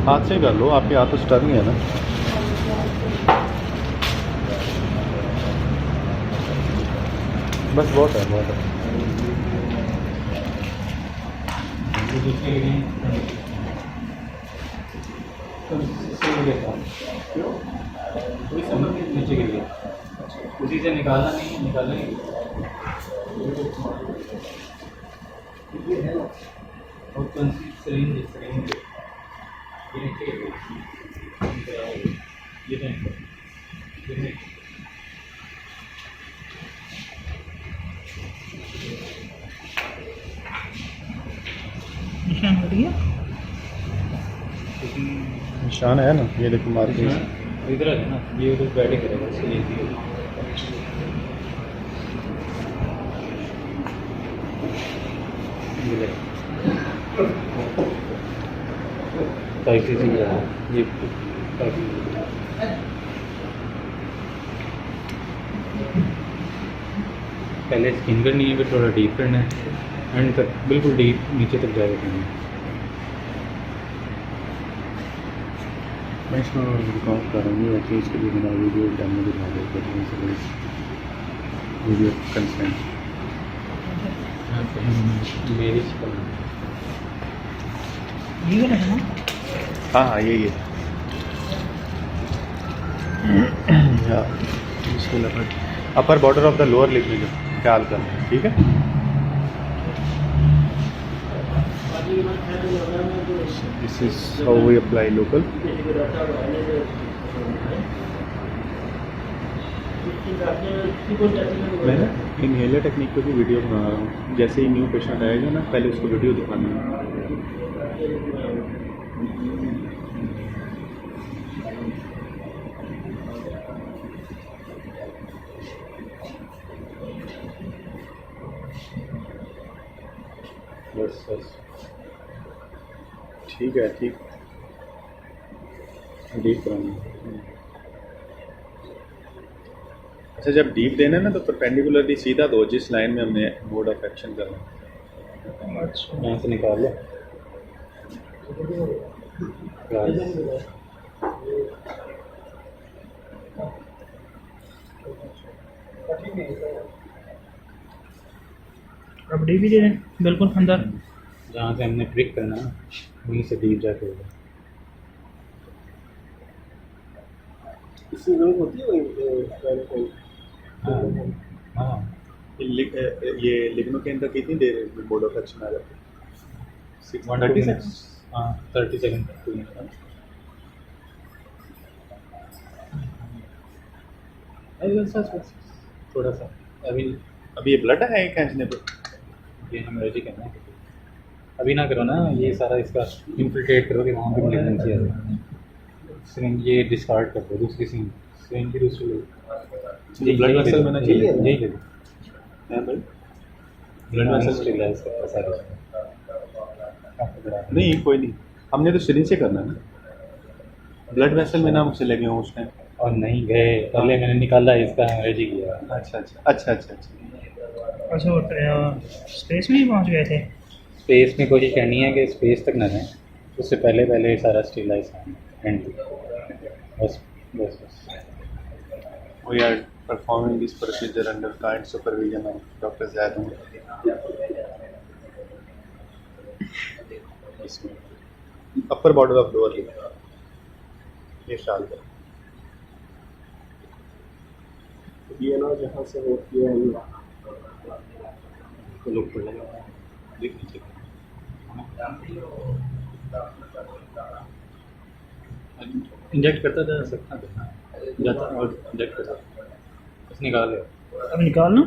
हाथ से कर लो, आपके हाथ तो स्टर्न ही है ना। बस बहुत है, बहुत है। नीचे गिर गया, उसी से निकाला नहीं और कौन सी सिरिंज ये नीचे गिर गई, ये नहीं निशान हो रही है, निशान है ना, ये देखो मार के। इधर है ना, ये उधर बैठे करेगा इसलिए ये पहले स्किन का नहीं है, फिर थोड़ा डीप करना है एंड तक बिल्कुल डीप नीचे तक जाएगा करना। मैं इसमें रिकॉर्ड कर रहा हूँ, ये इसके लिए मेरा वीडियो डालने के बाद वीडियो कंसेंट मेरी ये वाला है ना। हाँ हाँ यही है। इसको लपेट upper border of the lower lip में जो ख्याल करना है, ठीक है। This is how we apply local. मैं ना इनहेलर टेक्निक पे भी वीडियो बना रहा हूँ, जैसे ही न्यू पेशेंट आएगा ना पहले उसको वीडियो दिखाना है। बस बस ठीक है, ठीक डीप कराना। अच्छा, जब डीप देना है ना तो परपेंडिकुलरली सीधा दो, जिस लाइन में हमने मोड ऑफ एक्शन करना। अच्छा, यहाँ से निकाल लो। अब डी भी दे दें बिल्कुल अंदर, जहाँ से हमने ट्रिक करना है वहीं से डीप जाके होगा। इससे लोग होती है हाँ हाँ, ये लिग्नोकेन का कितनी देर मोड ऑफ एक्शन आ जाता है? 30 सेकंड। हाँ 30 सेकंड। थोड़ा सा अभी ये ब्लड है खींचने पे, ये हेमोरेजिक है ना, अभी ना करो ना, ये सारा इसका इन्फिल्ट्रेट करो कि वहाँ पे मैलेग्नेंसी आ जाए। सिरिंज ये डिस्कार्ड कर दो, दूसरी सिरिंज की दूसरी लो। ये ब्लड वेसल में ना चाहिए यही ले लो, है भाई। ब्लड वेसल स्टेरिलाइज करता है सारा। नहीं कोई नहीं, हमने तो सिरिंज से करना है ना, ब्लड वेसल में ना मुझसे लगे हों उस टाइम। और नहीं गए, पहले मैंने निकाला इसका हेमोरेजिक किया। अच्छा अच्छा अच्छा अच्छा अच्छा। अच्छा वो स्पेस में ही पहुंच गए थे। स्पेस में कोशिश करनी है कि स्पेस तक ना जाए, उससे पहले पहले सारा स्टेरिलाइज एंड बस बस बस। We are performing this procedure under kind supervision of Dr. Zaid Ahmed. Upper border of lower lip, ये शाल है। ये ना जहाँ से होती है तो लोग पड़ जाएगा, देख लीजिए। इंजेक्ट करता था सकता था जाता और इंजेक्ट करता बस निकाल ले। अब निकालना